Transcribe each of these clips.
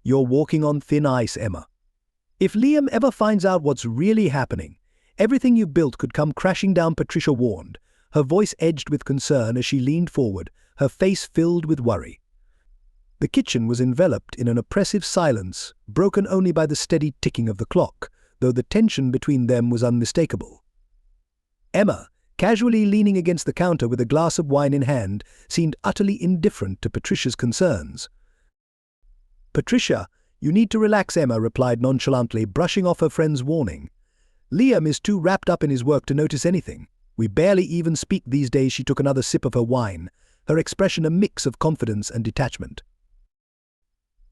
You're walking on thin ice, Emma. If Liam ever finds out what's really happening, everything you've built could come crashing down, Patricia warned, her voice edged with concern as she leaned forward, her face filled with worry. The kitchen was enveloped in an oppressive silence, broken only by the steady ticking of the clock, though the tension between them was unmistakable. Emma, casually leaning against the counter with a glass of wine in hand, seemed utterly indifferent to Patricia's concerns. "Patricia, you need to relax," Emma replied nonchalantly, brushing off her friend's warning. "Liam is too wrapped up in his work to notice anything. We barely even speak these days." She took another sip of her wine, her expression a mix of confidence and detachment.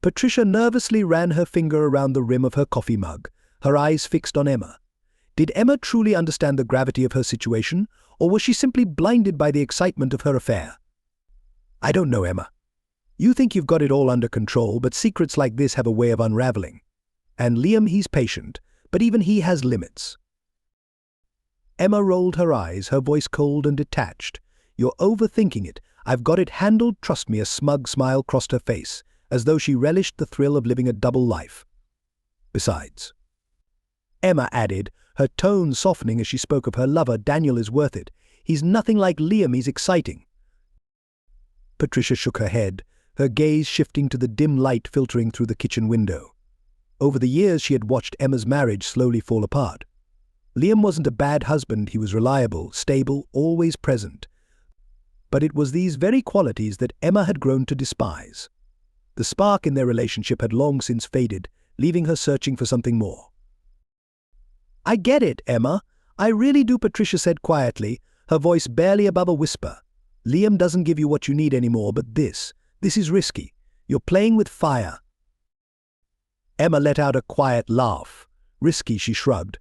Patricia nervously ran her finger around the rim of her coffee mug, her eyes fixed on Emma. Did Emma truly understand the gravity of her situation, or was she simply blinded by the excitement of her affair? "I don't know, Emma. You think you've got it all under control, but secrets like this have a way of unraveling. And Liam, he's patient, but even he has limits." Emma rolled her eyes, her voice cold and detached. "You're overthinking it. I've got it handled, trust me." A smug smile crossed her face, as though she relished the thrill of living a double life. "Besides," Emma added, her tone softening as she spoke of her lover, "Daniel is worth it. He's nothing like Liam, he's exciting." Patricia shook her head, her gaze shifting to the dim light filtering through the kitchen window. Over the years she had watched Emma's marriage slowly fall apart. Liam wasn't a bad husband, he was reliable, stable, always present. But it was these very qualities that Emma had grown to despise. The spark in their relationship had long since faded, leaving her searching for something more. "I get it, Emma. I really do," Patricia said quietly, her voice barely above a whisper. "Liam doesn't give you what you need anymore, but this is risky. You're playing with fire." Emma let out a quiet laugh. "Risky," she shrugged.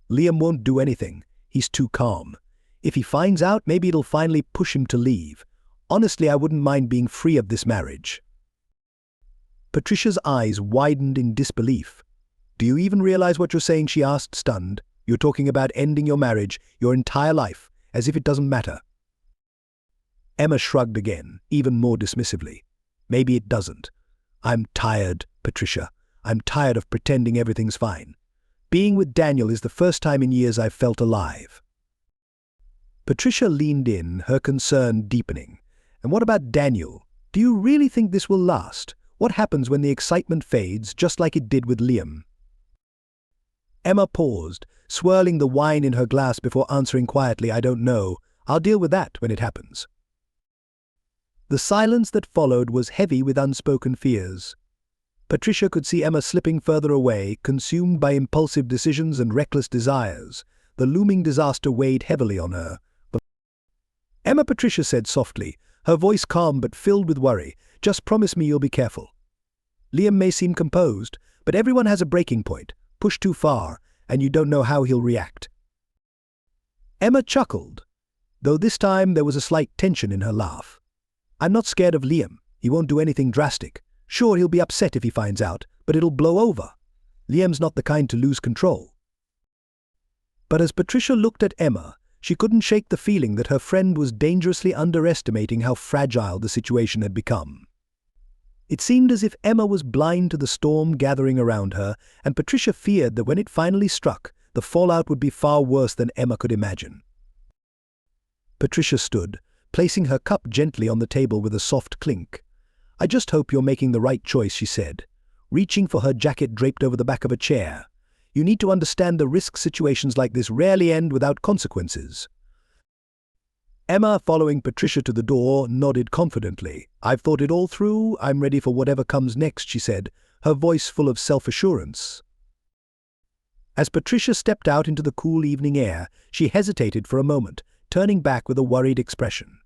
"Liam won't do anything. He's too calm. If he finds out, maybe it'll finally push him to leave. Honestly, I wouldn't mind being free of this marriage." Patricia's eyes widened in disbelief. "Do you even realize what you're saying?" she asked, stunned. "You're talking about ending your marriage, your entire life, as if it doesn't matter." Emma shrugged again, even more dismissively. "Maybe it doesn't. I'm tired, Patricia. I'm tired of pretending everything's fine. Being with Daniel is the first time in years I've felt alive." Patricia leaned in, her concern deepening. "And what about Daniel? Do you really think this will last? What happens when the excitement fades, just like it did with Liam?" Emma paused, swirling the wine in her glass before answering quietly, "I don't know. I'll deal with that when it happens." The silence that followed was heavy with unspoken fears. Patricia could see Emma slipping further away, consumed by impulsive decisions and reckless desires. The looming disaster weighed heavily on her. "Emma," Patricia said softly, her voice calm but filled with worry, "just promise me you'll be careful. Liam may seem composed, but everyone has a breaking point. Push too far, and you don't know how he'll react." Emma chuckled, though this time there was a slight tension in her laugh. "I'm not scared of Liam. He won't do anything drastic. Sure, he'll be upset if he finds out, but it'll blow over. Liam's not the kind to lose control." But as Patricia looked at Emma, she couldn't shake the feeling that her friend was dangerously underestimating how fragile the situation had become. It seemed as if Emma was blind to the storm gathering around her, and Patricia feared that when it finally struck, the fallout would be far worse than Emma could imagine. Patricia stood, placing her cup gently on the table with a soft clink. "I just hope you're making the right choice," she said, reaching for her jacket draped over the back of a chair. "You need to understand the risk situations like this rarely end without consequences." Emma, following Patricia to the door, nodded confidently. "I've thought it all through. I'm ready for whatever comes next," she said, her voice full of self-assurance. As Patricia stepped out into the cool evening air, she hesitated for a moment, turning back with a worried expression.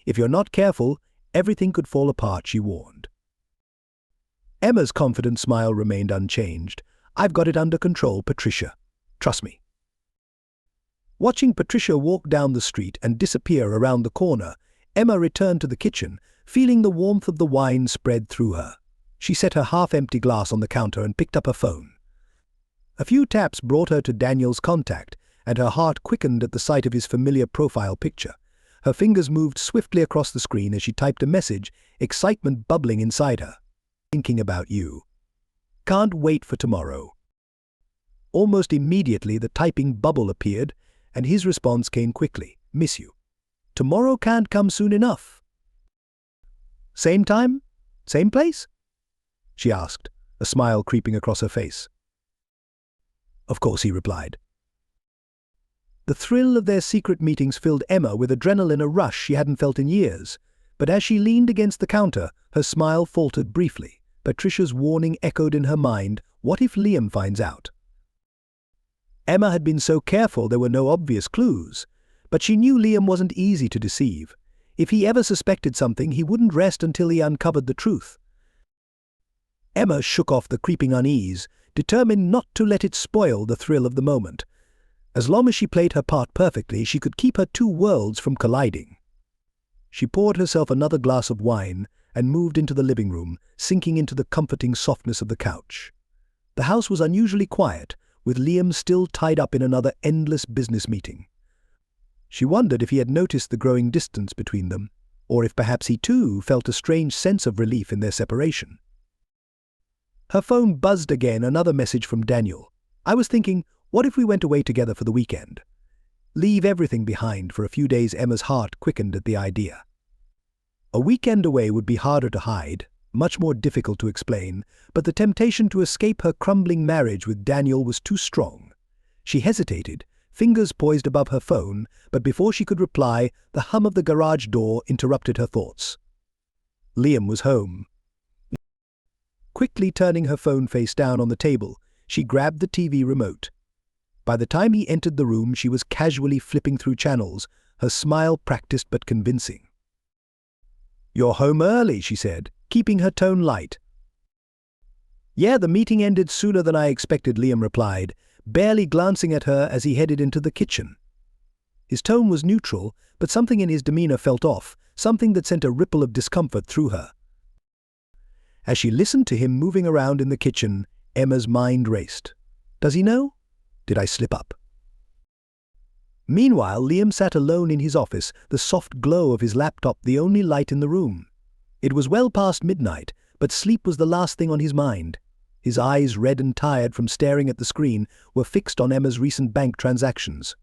"If you're not careful, everything could fall apart," she warned. Emma's confident smile remained unchanged. "I've got it under control, Patricia. Trust me." Watching Patricia walk down the street and disappear around the corner, Emma returned to the kitchen, feeling the warmth of the wine spread through her. She set her half-empty glass on the counter and picked up her phone. A few taps brought her to Daniel's contact, and her heart quickened at the sight of his familiar profile picture. Her fingers moved swiftly across the screen as she typed a message, excitement bubbling inside her. Thinking about you. Can't wait for tomorrow." Almost immediately the typing bubble appeared, and his response came quickly. "Miss you. Tomorrow can't come soon enough." "Same time? Same place?" she asked, a smile creeping across her face. "Of course," he replied. The thrill of their secret meetings filled Emma with adrenaline, a rush she hadn't felt in years. But as she leaned against the counter, her smile faltered briefly. Patricia's warning echoed in her mind. What if Liam finds out? Emma had been so careful there were no obvious clues, but she knew Liam wasn't easy to deceive. If he ever suspected something, he wouldn't rest until he uncovered the truth. Emma shook off the creeping unease, determined not to let it spoil the thrill of the moment. As long as she played her part perfectly, she could keep her two worlds from colliding. She poured herself another glass of wine and moved into the living room, sinking into the comforting softness of the couch. The house was unusually quiet, with Liam still tied up in another endless business meeting. She wondered if he had noticed the growing distance between them, or if perhaps he too felt a strange sense of relief in their separation. Her phone buzzed again, another message from Daniel. "I was thinking, what if we went away together for the weekend? Leave everything behind for a few days." Emma's heart quickened at the idea. A weekend away would be harder to hide, much more difficult to explain, but the temptation to escape her crumbling marriage with Daniel was too strong. She hesitated, fingers poised above her phone, but before she could reply, the hum of the garage door interrupted her thoughts. Liam was home. Quickly turning her phone face down on the table, she grabbed the TV remote. By the time he entered the room, she was casually flipping through channels, her smile practiced but convincing. "You're home early," she said, keeping her tone light. "Yeah, the meeting ended sooner than I expected," Liam replied, barely glancing at her as he headed into the kitchen. His tone was neutral, but something in his demeanor felt off, something that sent a ripple of discomfort through her. As she listened to him moving around in the kitchen, Emma's mind raced. Does he know? Did I slip up? Meanwhile, Liam sat alone in his office, the soft glow of his laptop the only light in the room. It was well past midnight, but sleep was the last thing on his mind. His eyes, red and tired from staring at the screen, were fixed on Emma's recent bank transactions.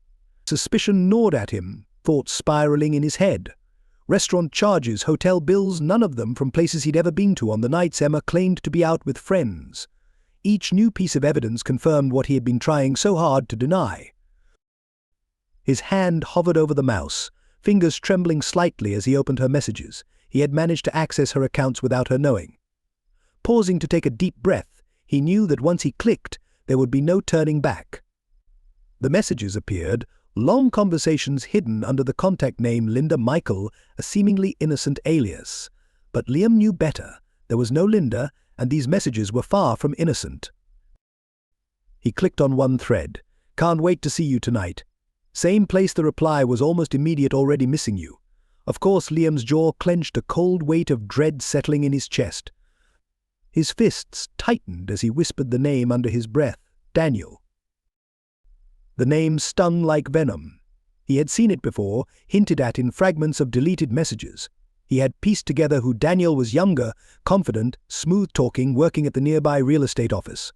Suspicion gnawed at him, thoughts spiraling in his head. Restaurant charges, hotel bills, none of them from places he'd ever been to on the nights Emma claimed to be out with friends. Each new piece of evidence confirmed what he had been trying so hard to deny. His hand hovered over the mouse, fingers trembling slightly as he opened her messages. He had managed to access her accounts without her knowing. Pausing to take a deep breath, he knew that once he clicked, there would be no turning back. The messages appeared, long conversations hidden under the contact name Linda Michael, a seemingly innocent alias. But Liam knew better. There was no Linda, and these messages were far from innocent. He clicked on one thread. "Can't wait to see you tonight." Same place. The reply was almost immediate. "Already missing you." Of course, Liam's jaw clenched, a cold weight of dread settling in his chest. His fists tightened as he whispered the name under his breath, Daniel. The name stung like venom. He had seen it before, hinted at in fragments of deleted messages. He had pieced together who Daniel was: younger, confident, smooth-talking, working at the nearby real estate office.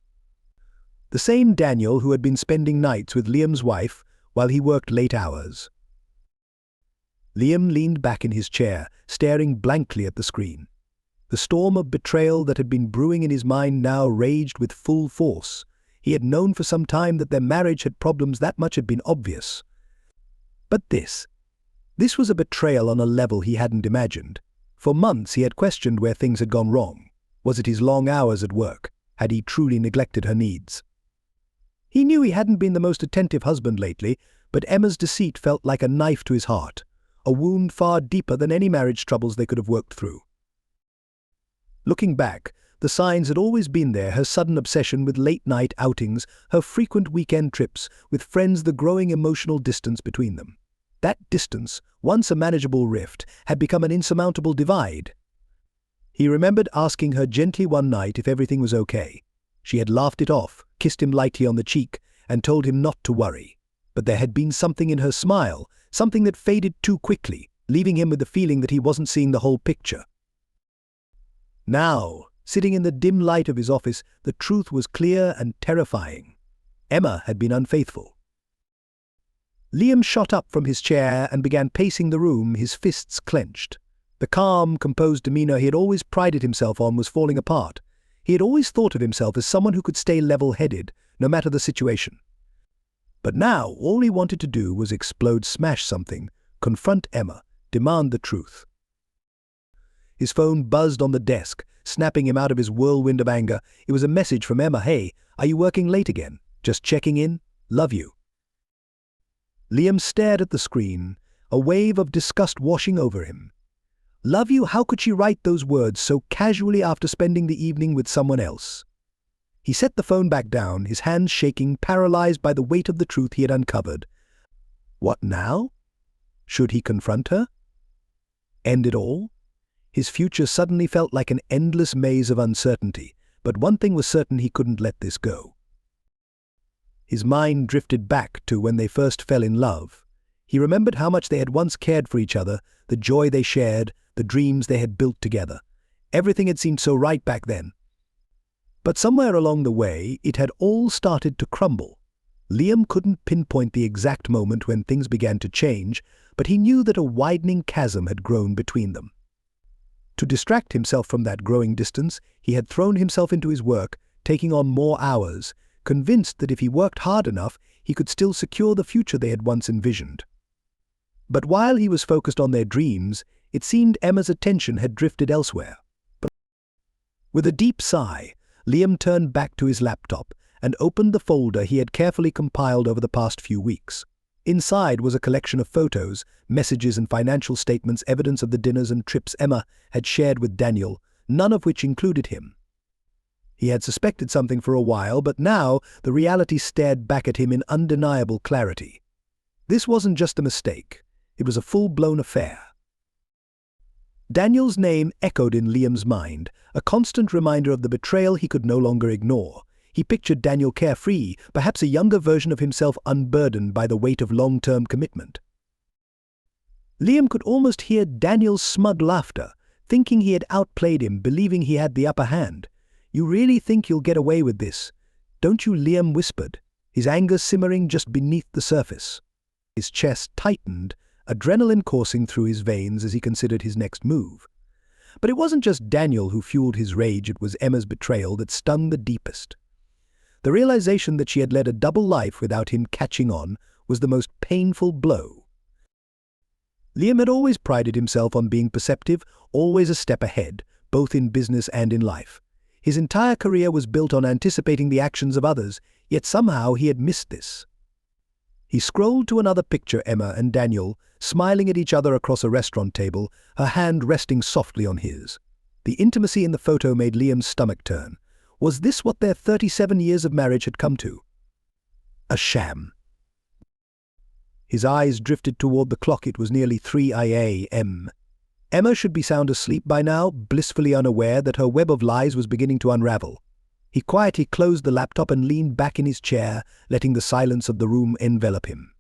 The same Daniel who had been spending nights with Liam's wife while he worked late hours. Liam leaned back in his chair, staring blankly at the screen. The storm of betrayal that had been brewing in his mind now raged with full force. He had known for some time that their marriage had problems, that much had been obvious. But this was a betrayal on a level he hadn't imagined. For months he had questioned where things had gone wrong. Was it his long hours at work? Had he truly neglected her needs? He knew he hadn't been the most attentive husband lately, but Emma's deceit felt like a knife to his heart, a wound far deeper than any marriage troubles they could have worked through. Looking back, the signs had always been there: her sudden obsession with late-night outings, her frequent weekend trips with friends, the growing emotional distance between them. That distance, once a manageable rift, had become an insurmountable divide. He remembered asking her gently one night if everything was okay. She had laughed it off, kissed him lightly on the cheek, and told him not to worry. But there had been something in her smile, something that faded too quickly, leaving him with the feeling that he wasn't seeing the whole picture. Now, Sitting in the dim light of his office, the truth was clear and terrifying. Emma had been unfaithful. Liam shot up from his chair and began pacing the room, his fists clenched. The calm, composed demeanor he had always prided himself on was falling apart. He had always thought of himself as someone who could stay level-headed, no matter the situation. But now, all he wanted to do was explode, smash something, confront Emma, demand the truth. His phone buzzed on the desk, snapping him out of his whirlwind of anger. It was a message from Emma. "Hey, are you working late again? Just checking in. Love you." Liam stared at the screen, a wave of disgust washing over him. Love you? How could she write those words so casually after spending the evening with someone else? He set the phone back down, his hands shaking, paralyzed by the weight of the truth he had uncovered. What now? Should he confront her? End it all? His future suddenly felt like an endless maze of uncertainty, but one thing was certain: he couldn't let this go. His mind drifted back to when they first fell in love. He remembered how much they had once cared for each other, the joy they shared, the dreams they had built together. Everything had seemed so right back then. But somewhere along the way, it had all started to crumble. Liam couldn't pinpoint the exact moment when things began to change, but he knew that a widening chasm had grown between them. To distract himself from that growing distance, he had thrown himself into his work, taking on more hours, convinced that if he worked hard enough, he could still secure the future they had once envisioned. But while he was focused on their dreams, it seemed Emma's attention had drifted elsewhere. With a deep sigh, Liam turned back to his laptop and opened the folder he had carefully compiled over the past few weeks. Inside was a collection of photos, messages and financial statements, evidence of the dinners and trips Emma had shared with Daniel, none of which included him. He had suspected something for a while, but now the reality stared back at him in undeniable clarity. This wasn't just a mistake. It was a full-blown affair. Daniel's name echoed in Liam's mind, a constant reminder of the betrayal he could no longer ignore. He pictured Daniel carefree, perhaps a younger version of himself unburdened by the weight of long-term commitment. Liam could almost hear Daniel's smug laughter, thinking he had outplayed him, believing he had the upper hand. "You really think you'll get away with this, don't you?" Liam whispered, his anger simmering just beneath the surface. His chest tightened, adrenaline coursing through his veins as he considered his next move. But it wasn't just Daniel who fueled his rage, it was Emma's betrayal that stung the deepest. The realization that she had led a double life without him catching on was the most painful blow. Liam had always prided himself on being perceptive, always a step ahead, both in business and in life. His entire career was built on anticipating the actions of others, yet somehow he had missed this. He scrolled to another picture: Emma and Daniel, smiling at each other across a restaurant table, her hand resting softly on his. The intimacy in the photo made Liam's stomach turn. Was this what their 37 years of marriage had come to? A sham. His eyes drifted toward the clock. It was nearly 3 a.m. Emma should be sound asleep by now, blissfully unaware that her web of lies was beginning to unravel. He quietly closed the laptop and leaned back in his chair, letting the silence of the room envelop him.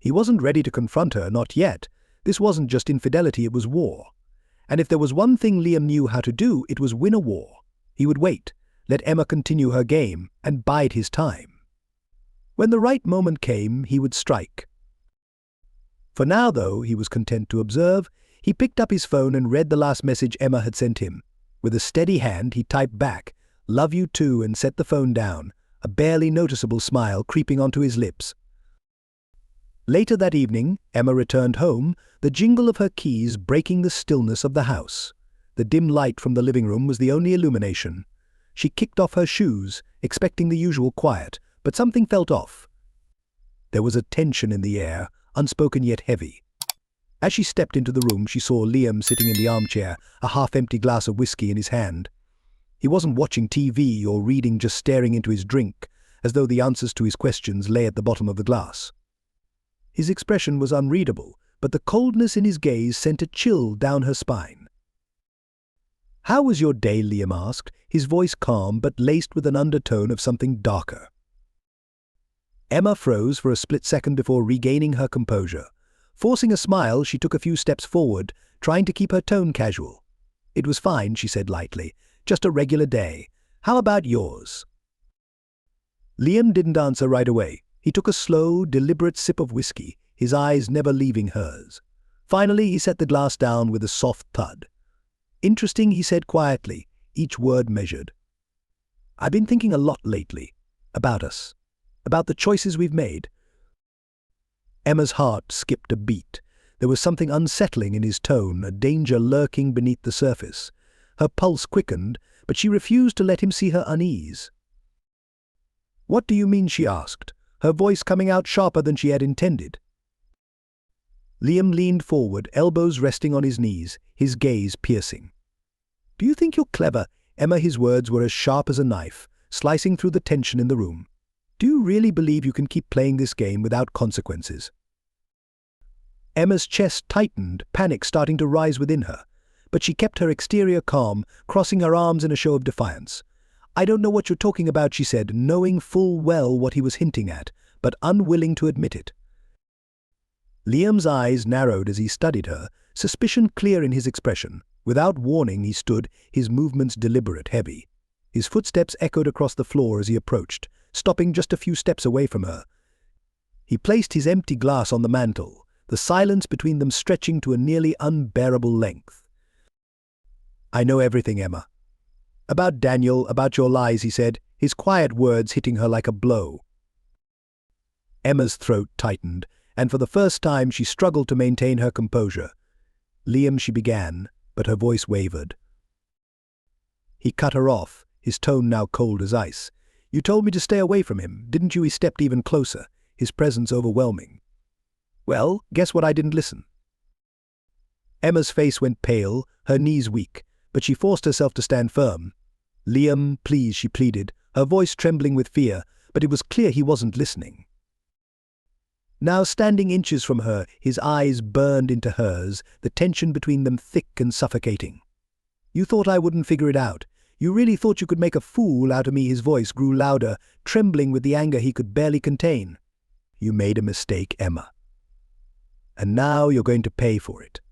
He wasn't ready to confront her, not yet. This wasn't just infidelity, it was war. And if there was one thing Liam knew how to do, it was win a war. He would wait, let Emma continue her game, and bide his time. When the right moment came, he would strike. For now, though, he was content to observe. He picked up his phone and read the last message Emma had sent him. With a steady hand, he typed back, "Love you too," and set the phone down, a barely noticeable smile creeping onto his lips. Later that evening, Emma returned home, the jingle of her keys breaking the stillness of the house. The dim light from the living room was the only illumination. She kicked off her shoes, expecting the usual quiet, but something felt off. There was a tension in the air, unspoken yet heavy. As she stepped into the room, she saw Liam sitting in the armchair, a half-empty glass of whiskey in his hand. He wasn't watching TV or reading, just staring into his drink, as though the answers to his questions lay at the bottom of the glass. His expression was unreadable, but the coldness in his gaze sent a chill down her spine. "How was your day?" Liam asked, his voice calm but laced with an undertone of something darker. Emma froze for a split second before regaining her composure. Forcing a smile, she took a few steps forward, trying to keep her tone casual. "It was fine," she said lightly, Just a regular day. How about yours?" Liam didn't answer right away. He took a slow, deliberate sip of whiskey, his eyes never leaving hers. Finally, he set the glass down with a soft thud. "Interesting," he said quietly, each word measured. "I've been thinking a lot lately. About us. About the choices we've made." Emma's heart skipped a beat. There was something unsettling in his tone, a danger lurking beneath the surface. Her pulse quickened, but she refused to let him see her unease. "What do you mean?" she asked, her voice coming out sharper than she had intended. Liam leaned forward, elbows resting on his knees, his gaze piercing. "Do you think you're clever?" Emma, his words were as sharp as a knife, slicing through the tension in the room. "Do you really believe you can keep playing this game without consequences?" Emma's chest tightened, panic starting to rise within her, but she kept her exterior calm, crossing her arms in a show of defiance. "I don't know what you're talking about," she said, knowing full well what he was hinting at, but unwilling to admit it. Liam's eyes narrowed as he studied her, suspicion clear in his expression. Without warning, he stood, his movements deliberate, heavy. His footsteps echoed across the floor as he approached, stopping just a few steps away from her. He placed his empty glass on the mantel, the silence between them stretching to a nearly unbearable length. "I know everything, Emma. About Daniel, about your lies," he said, his quiet words hitting her like a blow. Emma's throat tightened, and for the first time she struggled to maintain her composure. "Liam," she began, but her voice wavered. He cut her off, his tone now cold as ice. "You told me to stay away from him, didn't you?" He stepped even closer, his presence overwhelming. "Well, guess what? I didn't listen." Emma's face went pale, her knees weak, but she forced herself to stand firm. "Liam, please," she pleaded, her voice trembling with fear, but it was clear he wasn't listening. Now standing inches from her, his eyes burned into hers, the tension between them thick and suffocating. "You thought I wouldn't figure it out. You really thought you could make a fool out of me?" His voice grew louder, trembling with the anger he could barely contain. "You made a mistake, Emma. And now you're going to pay for it."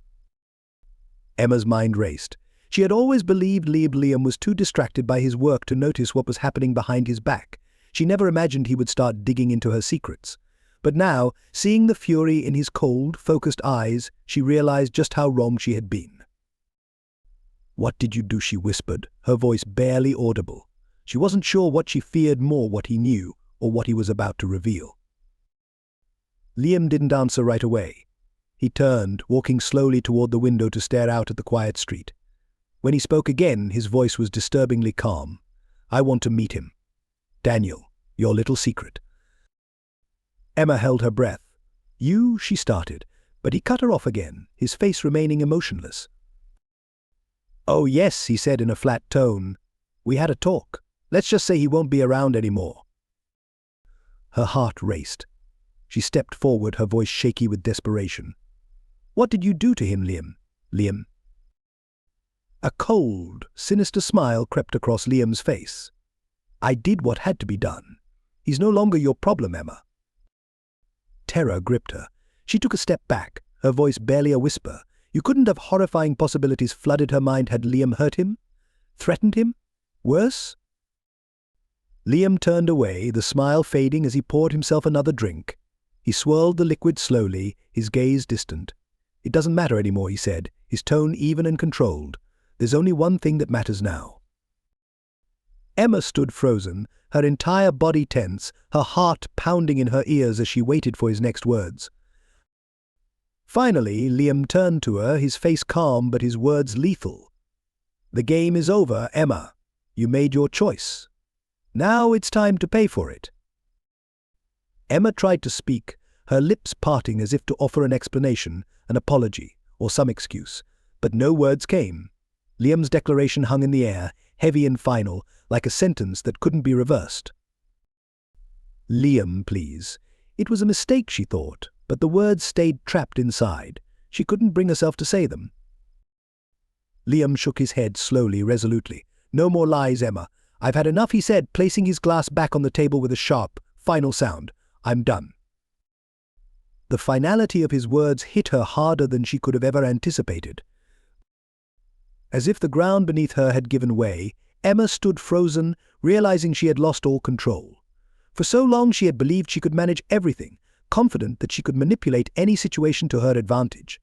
Emma's mind raced. She had always believed Liam was too distracted by his work to notice what was happening behind his back. She never imagined he would start digging into her secrets. But now, seeing the fury in his cold, focused eyes, she realized just how wrong she had been. "What did you do?" she whispered, her voice barely audible. She wasn't sure what she feared more, what he knew, or what he was about to reveal. Liam didn't answer right away. He turned, walking slowly toward the window to stare out at the quiet street. When he spoke again, his voice was disturbingly calm. "I want to meet him. Daniel, your little secret." Emma held her breath. "You," she started, but he cut her off again, his face remaining emotionless. "Oh yes," he said in a flat tone. "We had a talk. Let's just say he won't be around anymore." Her heart raced. She stepped forward, her voice shaky with desperation. "What did you do to him, Liam? Liam?" A cold, sinister smile crept across Liam's face. "I did what had to be done. He's no longer your problem, Emma." Terror gripped her. She took a step back, her voice barely a whisper. You couldn't have horrifying possibilities flooded her mind. Had Liam hurt him? Threatened him? Worse? Liam turned away, the smile fading as he poured himself another drink. He swirled the liquid slowly, his gaze distant. "It doesn't matter anymore," he said, his tone even and controlled. "There's only one thing that matters now." Emma stood frozen, her entire body tense, her heart pounding in her ears as she waited for his next words. Finally, Liam turned to her, his face calm but his words lethal. "The game is over, Emma. You made your choice. Now it's time to pay for it." Emma tried to speak, her lips parting as if to offer an explanation, an apology, or some excuse, but no words came. Liam's declaration hung in the air, heavy and final, like a sentence that couldn't be reversed. "Liam, please." It was a mistake, she thought, but the words stayed trapped inside. She couldn't bring herself to say them. Liam shook his head slowly, resolutely. "No more lies, Emma. I've had enough," he said, placing his glass back on the table with a sharp, final sound. "I'm done." The finality of his words hit her harder than she could have ever anticipated. As if the ground beneath her had given way, Emma stood frozen, realizing she had lost all control. For so long she had believed she could manage everything, confident that she could manipulate any situation to her advantage.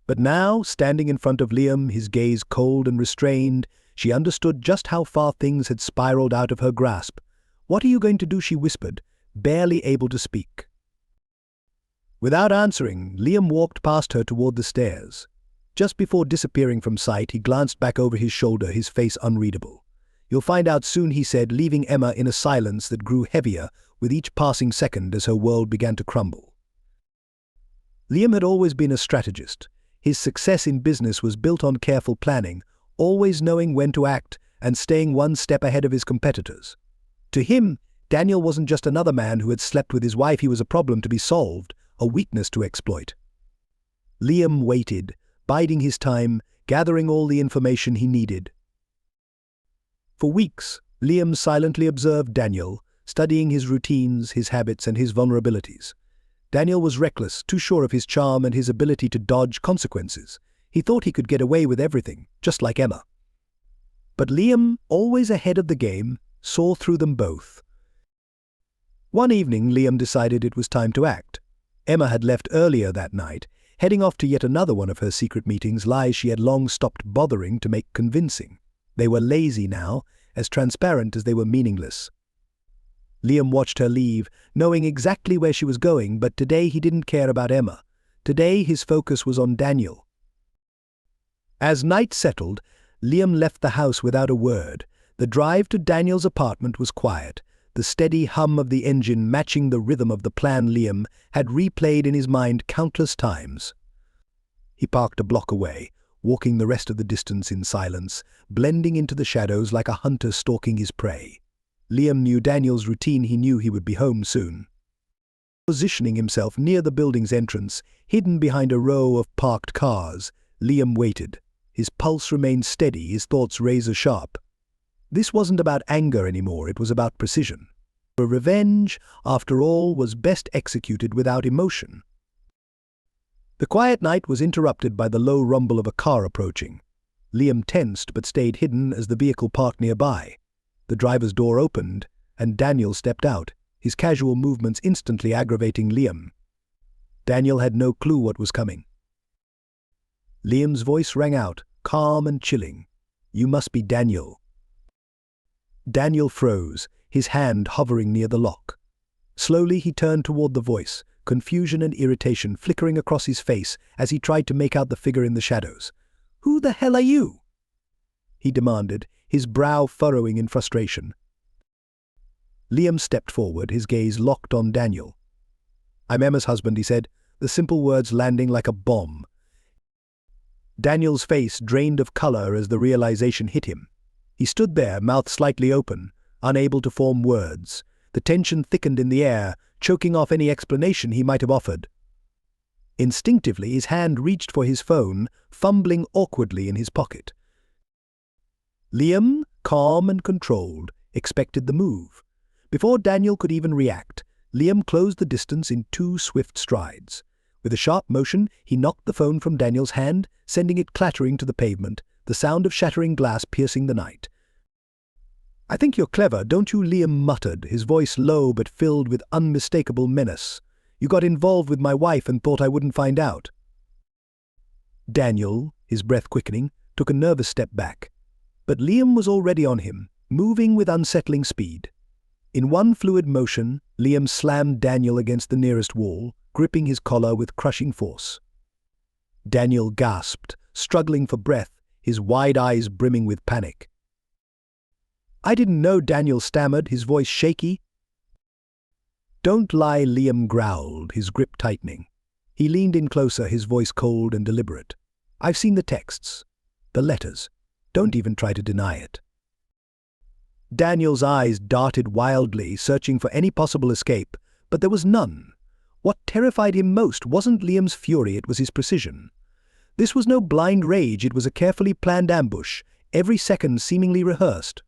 But now, standing in front of Liam, his gaze cold and restrained, she understood just how far things had spiraled out of her grasp. "What are you going to do?" she whispered, barely able to speak. Without answering, Liam walked past her toward the stairs. Just before disappearing from sight, he glanced back over his shoulder, his face unreadable. "You'll find out soon," he said, leaving Emma in a silence that grew heavier with each passing second as her world began to crumble. Liam had always been a strategist. His success in business was built on careful planning, always knowing when to act and staying one step ahead of his competitors. To him, Daniel wasn't just another man who had slept with his wife. He was a problem to be solved, a weakness to exploit. Liam waited, biding his time, gathering all the information he needed. For weeks, Liam silently observed Daniel, studying his routines, his habits, and his vulnerabilities. Daniel was reckless, too sure of his charm and his ability to dodge consequences. He thought he could get away with everything, just like Emma. But Liam, always ahead of the game, saw through them both. One evening, Liam decided it was time to act. Emma had left earlier that night, heading off to yet another one of her secret meetings, lies she had long stopped bothering to make convincing. They were lazy now, as transparent as they were meaningless. Liam watched her leave, knowing exactly where she was going, but today he didn't care about Emma. Today his focus was on Daniel. As night settled, Liam left the house without a word. The drive to Daniel's apartment was quiet, the steady hum of the engine matching the rhythm of the plan Liam had replayed in his mind countless times. He parked a block away, walking the rest of the distance in silence, blending into the shadows like a hunter stalking his prey. Liam knew Daniel's routine. He knew he would be home soon. Positioning himself near the building's entrance, hidden behind a row of parked cars, Liam waited. His pulse remained steady, his thoughts razor-sharp. This wasn't about anger anymore, it was about precision. For revenge, after all, was best executed without emotion. The quiet night was interrupted by the low rumble of a car approaching. Liam tensed but stayed hidden as the vehicle parked nearby. The driver's door opened, and Daniel stepped out, his casual movements instantly aggravating Liam. Daniel had no clue what was coming. Liam's voice rang out, calm and chilling. "You must be Daniel." Daniel froze, his hand hovering near the lock. Slowly he turned toward the voice, confusion and irritation flickering across his face as he tried to make out the figure in the shadows. "Who the hell are you?" he demanded, his brow furrowing in frustration. Liam stepped forward, his gaze locked on Daniel. "I'm Emma's husband," he said, the simple words landing like a bomb. Daniel's face drained of color as the realization hit him. He stood there, mouth slightly open, unable to form words. The tension thickened in the air, choking off any explanation he might have offered. Instinctively, his hand reached for his phone, fumbling awkwardly in his pocket. Liam, calm and controlled, expected the move. Before Daniel could even react, Liam closed the distance in 2 swift strides. With a sharp motion, he knocked the phone from Daniel's hand, sending it clattering to the pavement, the sound of shattering glass piercing the night. "I think you're clever, don't you?" Liam muttered, his voice low but filled with unmistakable menace. "You got involved with my wife and thought I wouldn't find out." Daniel, his breath quickening, took a nervous step back. But Liam was already on him, moving with unsettling speed. In one fluid motion, Liam slammed Daniel against the nearest wall, gripping his collar with crushing force. Daniel gasped, struggling for breath, his wide eyes brimming with panic. "I didn't know," Daniel stammered, his voice shaky. "Don't lie," Liam growled, his grip tightening. He leaned in closer, his voice cold and deliberate. "I've seen the texts, the letters. Don't even try to deny it." Daniel's eyes darted wildly, searching for any possible escape, but there was none. What terrified him most wasn't Liam's fury, it was his precision. This was no blind rage, it was a carefully planned ambush, every second seemingly rehearsed.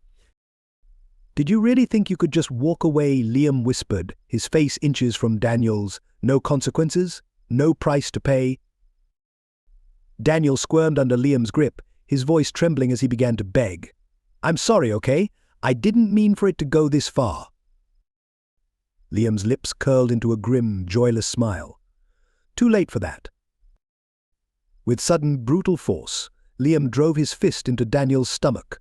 "Did you really think you could just walk away?" Liam whispered, his face inches from Daniel's. "No consequences? No price to pay?" Daniel squirmed under Liam's grip, his voice trembling as he began to beg. I'm sorry, okay? I didn't mean for it to go this far. Liam's lips curled into a grim, joyless smile. Too late for that. With sudden, brutal force, Liam drove his fist into Daniel's stomach.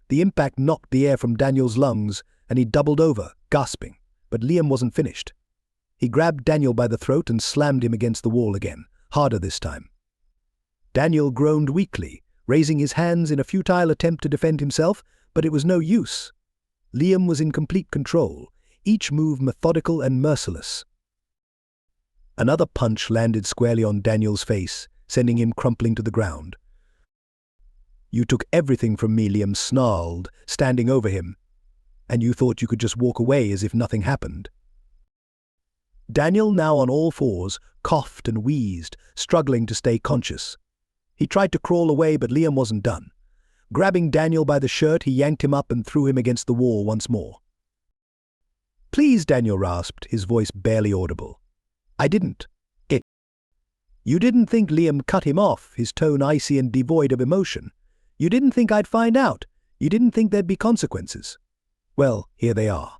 The impact knocked the air from Daniel's lungs, and he doubled over, gasping. But Liam wasn't finished. He grabbed Daniel by the throat and slammed him against the wall again, harder this time. Daniel groaned weakly, raising his hands in a futile attempt to defend himself, but it was no use. Liam was in complete control, each move methodical and merciless. Another punch landed squarely on Daniel's face, sending him crumpling to the ground. You took everything from me, Liam snarled, standing over him. And you thought you could just walk away as if nothing happened. Daniel, now on all fours, coughed and wheezed, struggling to stay conscious. He tried to crawl away, but Liam wasn't done. Grabbing Daniel by the shirt, he yanked him up and threw him against the wall once more. Please, Daniel rasped, his voice barely audible. I didn't. You didn't think Liam cut him off, his tone icy and devoid of emotion. You didn't think I'd find out. You didn't think there'd be consequences. Well, here they are.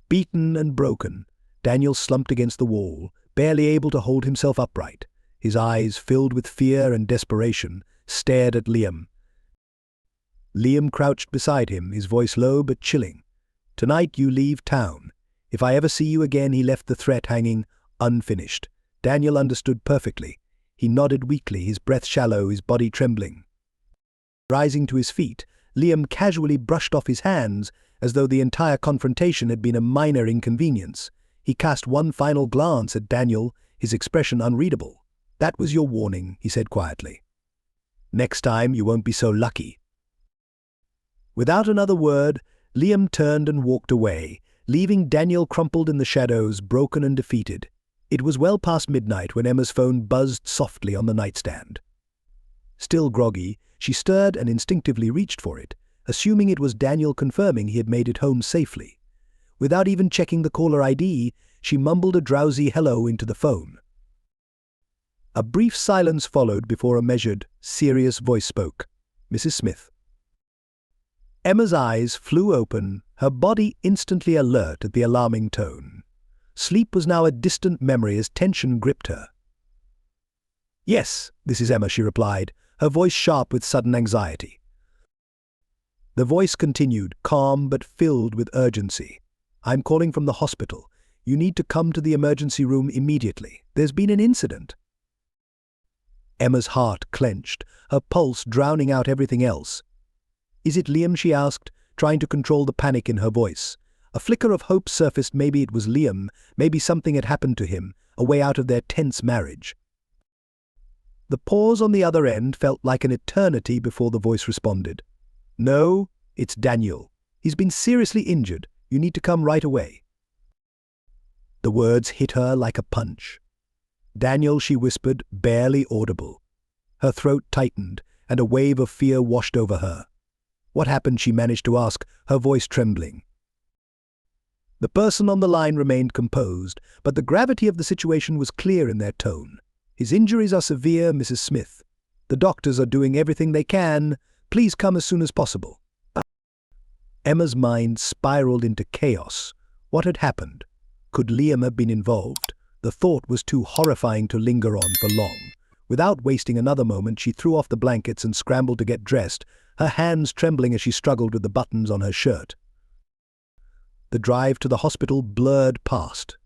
Beaten and broken, Daniel slumped against the wall, barely able to hold himself upright. His eyes, filled with fear and desperation, stared at Liam. Liam crouched beside him, his voice low but chilling. Tonight you leave town. If I ever see you again, he left the threat hanging, unfinished. Daniel understood perfectly. He nodded weakly, his breath shallow, his body trembling. Rising to his feet, Liam casually brushed off his hands, as though the entire confrontation had been a minor inconvenience. He cast one final glance at Daniel, his expression unreadable. That was your warning, he said quietly. Next time you won't be so lucky. Without another word, Liam turned and walked away, leaving Daniel crumpled in the shadows, broken and defeated. It was well past midnight when Emma's phone buzzed softly on the nightstand. Still groggy, she stirred and instinctively reached for it, assuming it was Daniel confirming he had made it home safely. Without even checking the caller ID, she mumbled a drowsy hello into the phone. A brief silence followed before a measured, serious voice spoke. Mrs. Smith. Emma's eyes flew open, her body instantly alert at the alarming tone. Sleep was now a distant memory as tension gripped her. Yes, this is Emma, she replied, her voice sharp with sudden anxiety. The voice continued, calm but filled with urgency. I'm calling from the hospital. You need to come to the emergency room immediately. There's been an incident. Emma's heart clenched, her pulse drowning out everything else. Is it Liam, she asked, trying to control the panic in her voice. A flicker of hope surfaced. Maybe it was Liam, maybe something had happened to him, a way out of their tense marriage. The pause on the other end felt like an eternity before the voice responded. No, it's Daniel. He's been seriously injured. You need to come right away. The words hit her like a punch. Daniel, she whispered, barely audible. Her throat tightened, and a wave of fear washed over her. What happened, she managed to ask, her voice trembling. The person on the line remained composed, but the gravity of the situation was clear in their tone. His injuries are severe, Mrs. Smith. The doctors are doing everything they can. Please come as soon as possible. Emma's mind spiraled into chaos. What had happened? Could Liam have been involved? The thought was too horrifying to linger on for long. Without wasting another moment, she threw off the blankets and scrambled to get dressed, her hands trembling as she struggled with the buttons on her shirt. The drive to the hospital blurred past.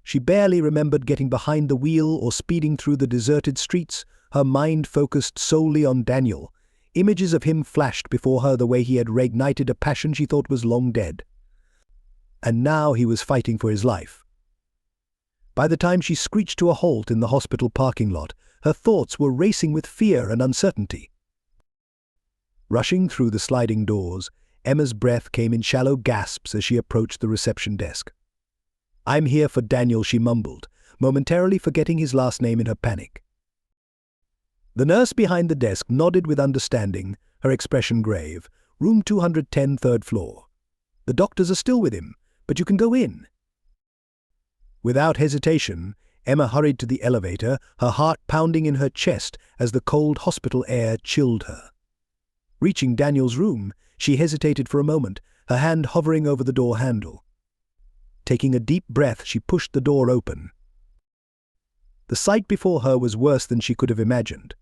She barely remembered getting behind the wheel or speeding through the deserted streets, her mind focused solely on Daniel. Images of him flashed before her the way he had reignited a passion she thought was long dead. And now he was fighting for his life. By the time she screeched to a halt in the hospital parking lot, her thoughts were racing with fear and uncertainty. Rushing through the sliding doors, Emma's breath came in shallow gasps as she approached the reception desk. I'm here for Daniel, she mumbled, momentarily forgetting his last name in her panic. The nurse behind the desk nodded with understanding, her expression grave. Room 210, third floor. The doctors are still with him, but you can go in. Without hesitation, Emma hurried to the elevator, her heart pounding in her chest as the cold hospital air chilled her. Reaching Daniel's room, she hesitated for a moment, her hand hovering over the door handle. Taking a deep breath, she pushed the door open. The sight before her was worse than she could have imagined.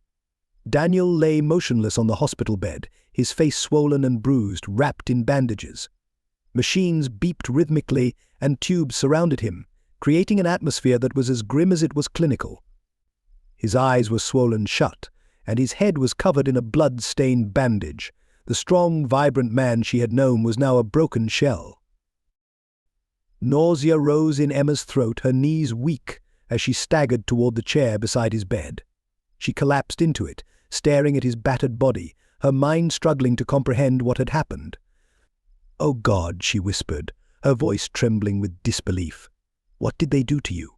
Daniel lay motionless on the hospital bed, his face swollen and bruised, wrapped in bandages. Machines beeped rhythmically, and tubes surrounded him, creating an atmosphere that was as grim as it was clinical. His eyes were swollen shut, and his head was covered in a blood-stained bandage. The strong, vibrant man she had known was now a broken shell. Nausea rose in Emma's throat, her knees weak, as she staggered toward the chair beside his bed. She collapsed into it, staring at his battered body, her mind struggling to comprehend what had happened. "Oh God," she whispered, her voice trembling with disbelief. "What did they do to you?"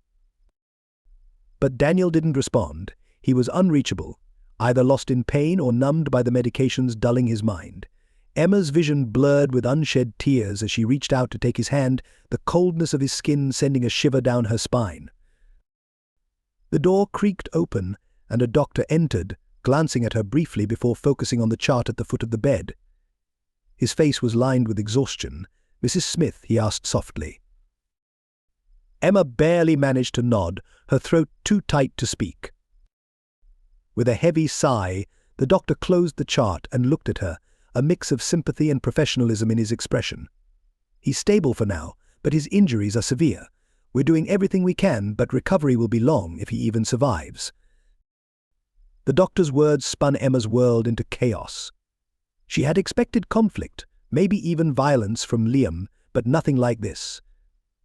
But Daniel didn't respond. He was unreachable, either lost in pain or numbed by the medications dulling his mind. Emma's vision blurred with unshed tears as she reached out to take his hand, the coldness of his skin sending a shiver down her spine. The door creaked open, and a doctor entered, glancing at her briefly before focusing on the chart at the foot of the bed. His face was lined with exhaustion. "Mrs. Smith," he asked softly. Emma barely managed to nod, her throat too tight to speak. With a heavy sigh, the doctor closed the chart and looked at her, a mix of sympathy and professionalism in his expression. "He's stable for now, but his injuries are severe. We're doing everything we can, but recovery will be long if he even survives." The doctor's words spun Emma's world into chaos. She had expected conflict, maybe even violence from Liam, but nothing like this.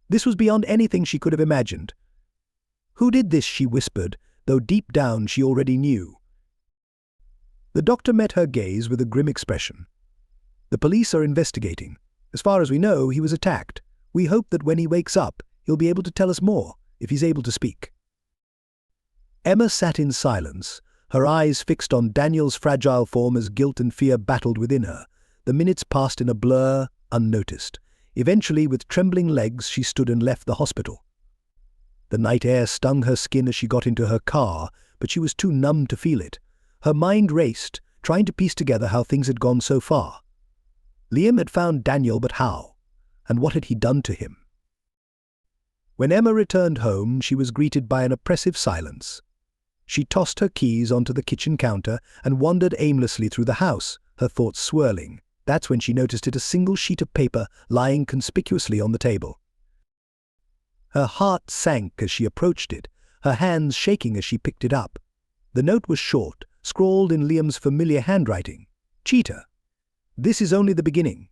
This was beyond anything she could have imagined. "Who did this?" she whispered, though deep down she already knew. The doctor met her gaze with a grim expression. "The police are investigating. As far as we know, he was attacked. We hope that when he wakes up, he'll be able to tell us more, if he's able to speak." Emma sat in silence, her eyes fixed on Daniel's fragile form as guilt and fear battled within her. The minutes passed in a blur, unnoticed. Eventually, with trembling legs, she stood and left the hospital. The night air stung her skin as she got into her car, but she was too numb to feel it. Her mind raced, trying to piece together how things had gone so far. Liam had found Daniel, but how? And what had he done to him? When Emma returned home, she was greeted by an oppressive silence. She tossed her keys onto the kitchen counter and wandered aimlessly through the house, her thoughts swirling. That's when she noticed a single sheet of paper lying conspicuously on the table. Her heart sank as she approached it, her hands shaking as she picked it up. The note was short, scrawled in Liam's familiar handwriting. "Cheetah. This is only the beginning."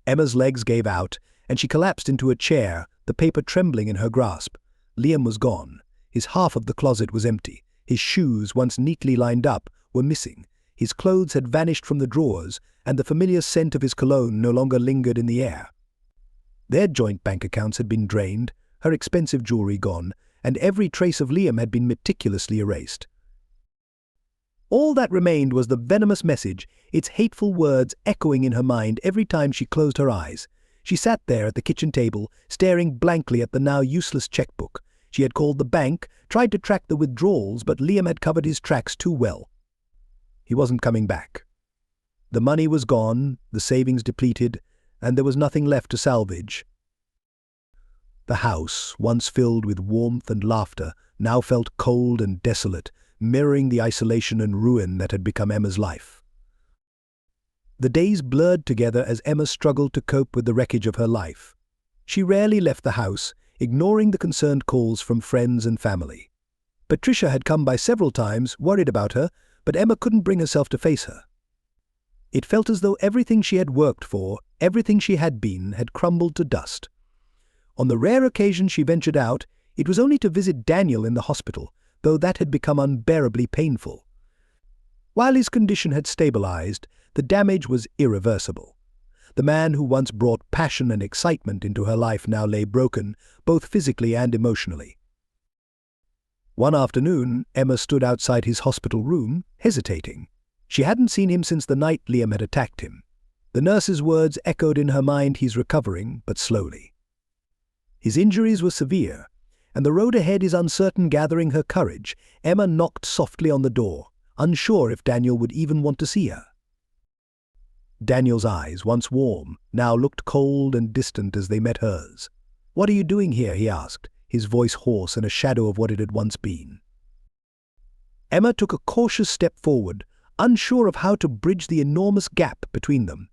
Emma's legs gave out, and she collapsed into a chair, the paper trembling in her grasp. Liam was gone. His half of the closet was empty. His shoes, once neatly lined up, were missing. His clothes had vanished from the drawers, and the familiar scent of his cologne no longer lingered in the air. Their joint bank accounts had been drained, her expensive jewelry gone, and every trace of Liam had been meticulously erased. All that remained was the venomous message, its hateful words echoing in her mind every time she closed her eyes. She sat there at the kitchen table, staring blankly at the now useless checkbook. She had called the bank, tried to track the withdrawals, but Liam had covered his tracks too well. He wasn't coming back. The money was gone, the savings depleted, and there was nothing left to salvage. The house, once filled with warmth and laughter, now felt cold and desolate, mirroring the isolation and ruin that had become Emma's life. The days blurred together as Emma struggled to cope with the wreckage of her life. She rarely left the house, ignoring the concerned calls from friends and family. Patricia had come by several times, worried about her, but Emma couldn't bring herself to face her. It felt as though everything she had worked for, everything she had been, had crumbled to dust. On the rare occasion she ventured out, it was only to visit Daniel in the hospital, though that had become unbearably painful. While his condition had stabilized, the damage was irreversible. The man who once brought passion and excitement into her life now lay broken, both physically and emotionally. One afternoon, Emma stood outside his hospital room, hesitating. She hadn't seen him since the night Liam had attacked him. The nurse's words echoed in her mind, "He's recovering, but slowly." His injuries were severe, and the road ahead is uncertain. Gathering her courage, Emma knocked softly on the door, unsure if Daniel would even want to see her. Daniel's eyes, once warm, now looked cold and distant as they met hers. "What are you doing here?" he asked, his voice hoarse and a shadow of what it had once been. Emma took a cautious step forward, unsure of how to bridge the enormous gap between them.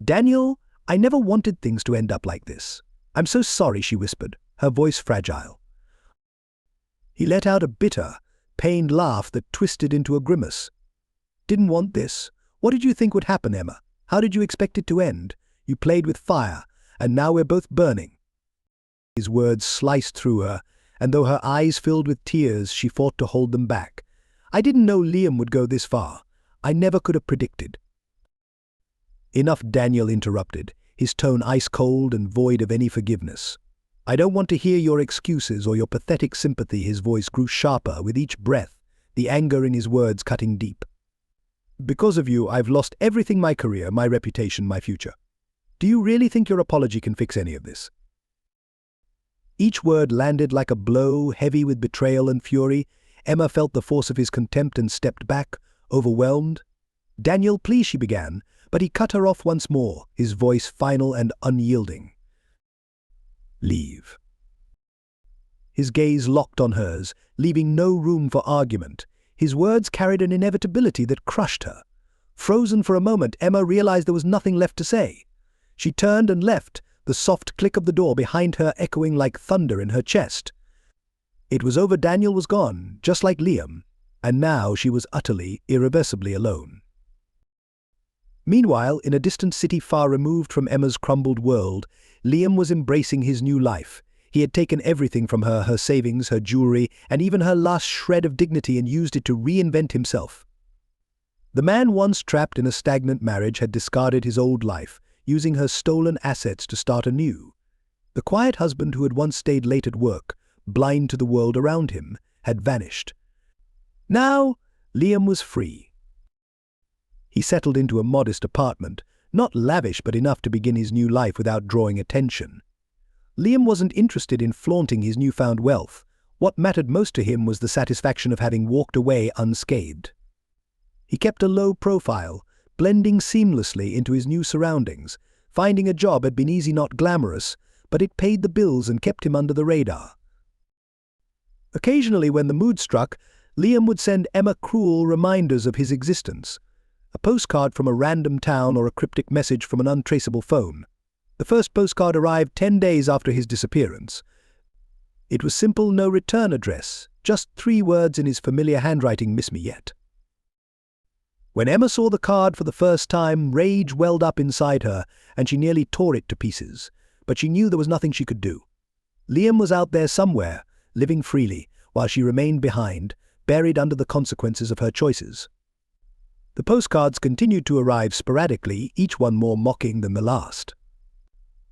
"Daniel, I never wanted things to end up like this. I'm so sorry," she whispered, her voice fragile. He let out a bitter, pained laugh that twisted into a grimace. "Didn't want this? What did you think would happen, Emma? How did you expect it to end? You played with fire, and now we're both burning." His words sliced through her, and though her eyes filled with tears, she fought to hold them back. "I didn't know Liam would go this far. I never could have predicted." "Enough," Daniel interrupted, his tone ice-cold and void of any forgiveness. "I don't want to hear your excuses or your pathetic sympathy." His voice grew sharper with each breath, the anger in his words cutting deep. "Because of you, I've lost everything: my career, my reputation, my future. Do you really think your apology can fix any of this?" Each word landed like a blow, heavy with betrayal and fury. Emma felt the force of his contempt and stepped back, overwhelmed. "Daniel, please," she began, but he cut her off once more, his voice final and unyielding. "Leave." His gaze locked on hers, leaving no room for argument. His words carried an inevitability that crushed her. Frozen for a moment, Emma realized there was nothing left to say. She turned and left, the soft click of the door behind her echoing like thunder in her chest. It was over. Daniel was gone, just like Liam, and now she was utterly, irreversibly alone. Meanwhile, in a distant city far removed from Emma's crumbled world, Liam was embracing his new life. He had taken everything from her, her savings, her jewelry, and even her last shred of dignity, and used it to reinvent himself. The man once trapped in a stagnant marriage had discarded his old life, using her stolen assets to start anew. The quiet husband who had once stayed late at work, blind to the world around him, had vanished. Now, Liam was free. He settled into a modest apartment, not lavish but enough to begin his new life without drawing attention. Liam wasn't interested in flaunting his newfound wealth. What mattered most to him was the satisfaction of having walked away unscathed. He kept a low profile, blending seamlessly into his new surroundings. Finding a job had been easy, not glamorous, but it paid the bills and kept him under the radar. Occasionally, when the mood struck, Liam would send Emma cruel reminders of his existence. A postcard from a random town or a cryptic message from an untraceable phone. The first postcard arrived 10 days after his disappearance. It was simple, no return address, just 3 words in his familiar handwriting: "Miss me yet?" When Emma saw the card for the first time, rage welled up inside her, and she nearly tore it to pieces. But she knew there was nothing she could do. Liam was out there somewhere, living freely, while she remained behind, buried under the consequences of her choices. The postcards continued to arrive sporadically, each one more mocking than the last.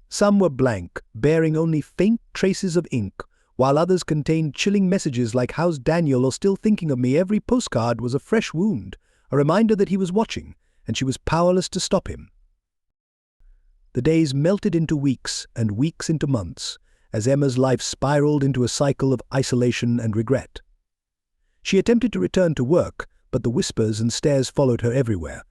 Some were blank, bearing only faint traces of ink, while others contained chilling messages like "How's Daniel?" or "Still thinking of me." Every postcard was a fresh wound, a reminder that he was watching, and she was powerless to stop him. The days melted into weeks, and weeks into months, as Emma's life spiraled into a cycle of isolation and regret. She attempted to return to work, but the whispers and stares followed her everywhere.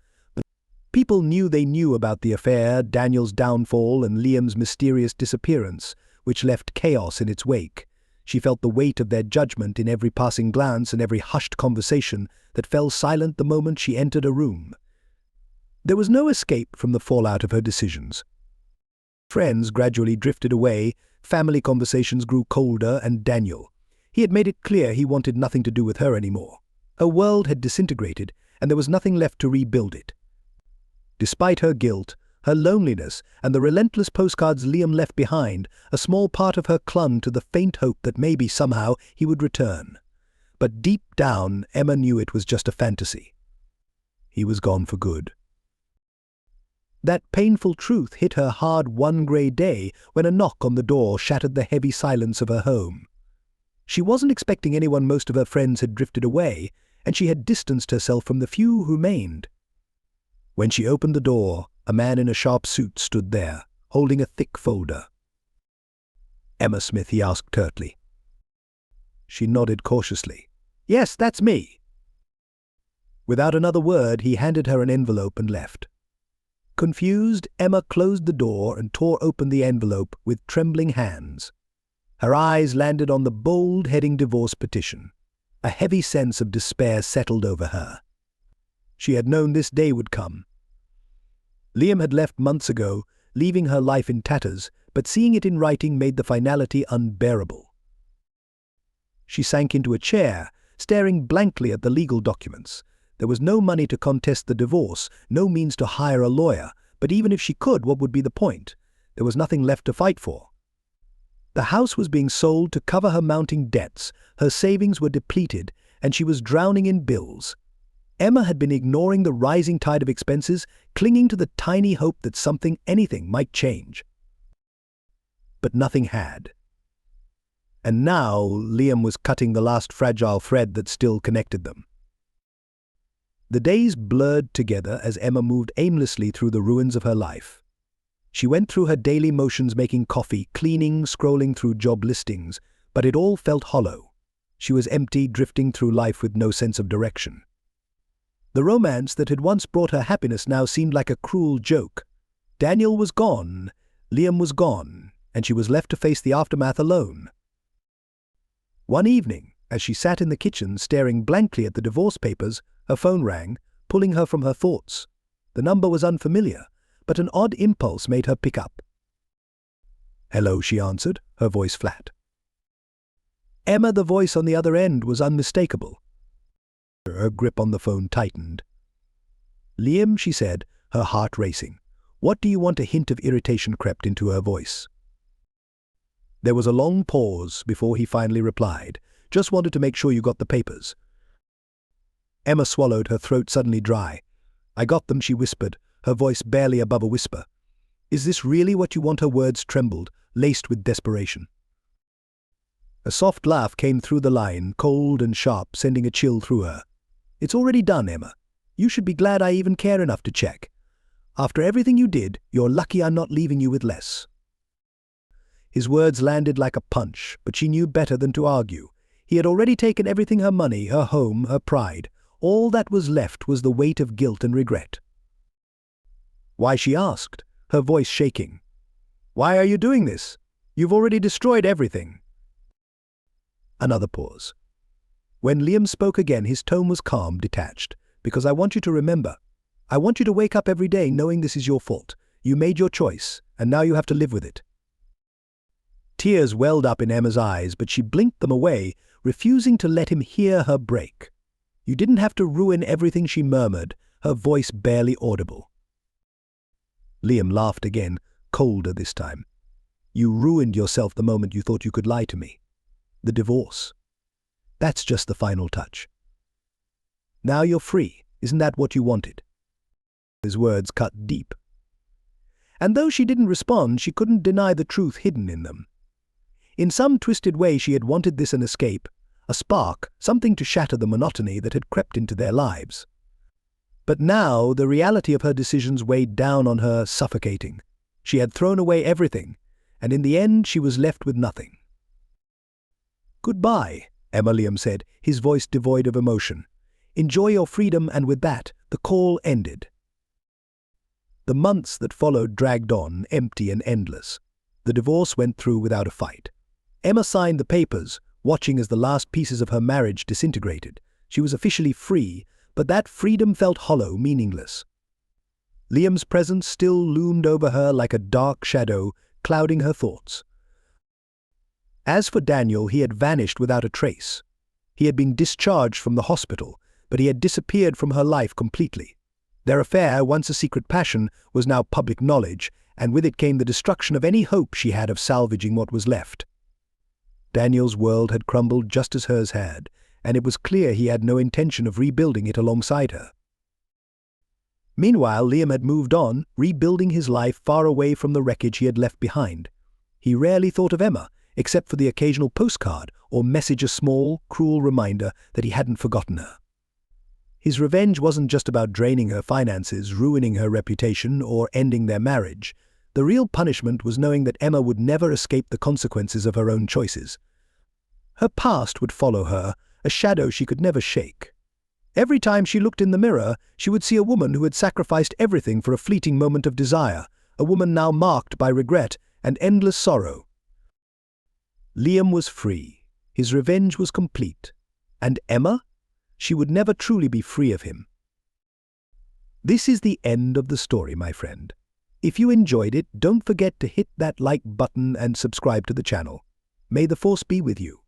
People knew they knew about the affair, Daniel's downfall, and Liam's mysterious disappearance, which left chaos in its wake. She felt the weight of their judgment in every passing glance and every hushed conversation that fell silent the moment she entered a room. There was no escape from the fallout of her decisions. Friends gradually drifted away, family conversations grew colder, and Daniel. He had made it clear he wanted nothing to do with her anymore. Her world had disintegrated, and there was nothing left to rebuild it. Despite her guilt, her loneliness, and the relentless postcards Liam left behind, a small part of her clung to the faint hope that maybe somehow he would return. But deep down, Emma knew it was just a fantasy. He was gone for good. That painful truth hit her hard one grey day when a knock on the door shattered the heavy silence of her home. She wasn't expecting anyone. Most of her friends had drifted away, and she had distanced herself from the few who remained. When she opened the door, a man in a sharp suit stood there, holding a thick folder. "Emma Smith?" he asked curtly. She nodded cautiously. "Yes, that's me." Without another word, he handed her an envelope and left. Confused, Emma closed the door and tore open the envelope with trembling hands. Her eyes landed on the bold heading divorce petition. A heavy sense of despair settled over her. She had known this day would come. Liam had left months ago, leaving her life in tatters, but seeing it in writing made the finality unbearable. She sank into a chair, staring blankly at the legal documents. There was no money to contest the divorce, no means to hire a lawyer, but even if she could, what would be the point? There was nothing left to fight for. The house was being sold to cover her mounting debts, her savings were depleted, and she was drowning in bills. Emma had been ignoring the rising tide of expenses, clinging to the tiny hope that something, anything, might change. But nothing had. And now Liam was cutting the last fragile thread that still connected them. The days blurred together as Emma moved aimlessly through the ruins of her life. She went through her daily motions, making coffee, cleaning, scrolling through job listings, but it all felt hollow. She was empty, drifting through life with no sense of direction. The romance that had once brought her happiness now seemed like a cruel joke. Daniel was gone, Liam was gone, and she was left to face the aftermath alone. One evening, as she sat in the kitchen staring blankly at the divorce papers, her phone rang, pulling her from her thoughts. The number was unfamiliar, but an odd impulse made her pick up. "Hello," she answered, her voice flat. Emma, the voice on the other end, was unmistakable. Her grip on the phone tightened. "Liam," she said, her heart racing. "What do you want?" A hint of irritation crept into her voice. There was a long pause before he finally replied. "Just wanted to make sure you got the papers." Emma swallowed, her throat suddenly dry. "I got them," she whispered, her voice barely above a whisper. "Is this really what you want?" Her words trembled, laced with desperation. A soft laugh came through the line, cold and sharp, sending a chill through her. "It's already done, Emma. You should be glad I even care enough to check. After everything you did, you're lucky I'm not leaving you with less." His words landed like a punch, but she knew better than to argue. He had already taken everything: her money, her home, her pride. All that was left was the weight of guilt and regret. "Why?" she asked, her voice shaking. "Why are you doing this? You've already destroyed everything." Another pause. When Liam spoke again, his tone was calm, detached. "Because I want you to remember. I want you to wake up every day knowing this is your fault. You made your choice, and now you have to live with it." Tears welled up in Emma's eyes, but she blinked them away, refusing to let him hear her break. "You didn't have to ruin everything," she murmured, her voice barely audible. Liam laughed again, colder this time. "You ruined yourself the moment you thought you could lie to me. The divorce. That's just the final touch. Now you're free. Isn't that what you wanted?" His words cut deep. And though she didn't respond, she couldn't deny the truth hidden in them. In some twisted way she had wanted this: an escape, a spark, something to shatter the monotony that had crept into their lives. But now the reality of her decisions weighed down on her, suffocating. She had thrown away everything, and in the end she was left with nothing. "Goodbye," Emma, Liam said, his voice devoid of emotion. "Enjoy your freedom," and with that, the call ended. The months that followed dragged on, empty and endless. The divorce went through without a fight. Emma signed the papers, watching as the last pieces of her marriage disintegrated. She was officially free, but that freedom felt hollow, meaningless. Liam's presence still loomed over her like a dark shadow, clouding her thoughts. As for Daniel, he had vanished without a trace. He had been discharged from the hospital, but he had disappeared from her life completely. Their affair, once a secret passion, was now public knowledge, and with it came the destruction of any hope she had of salvaging what was left. Daniel's world had crumbled just as hers had, and it was clear he had no intention of rebuilding it alongside her. Meanwhile, Liam had moved on, rebuilding his life far away from the wreckage he had left behind. He rarely thought of Emma, except for the occasional postcard or message, a small, cruel reminder that he hadn't forgotten her. His revenge wasn't just about draining her finances, ruining her reputation, or ending their marriage. The real punishment was knowing that Emma would never escape the consequences of her own choices. Her past would follow her, a shadow she could never shake. Every time she looked in the mirror, she would see a woman who had sacrificed everything for a fleeting moment of desire, a woman now marked by regret and endless sorrow. Liam was free. His revenge was complete. And Emma? She would never truly be free of him. This is the end of the story, my friend. If you enjoyed it, don't forget to hit that like button and subscribe to the channel. May the Force be with you.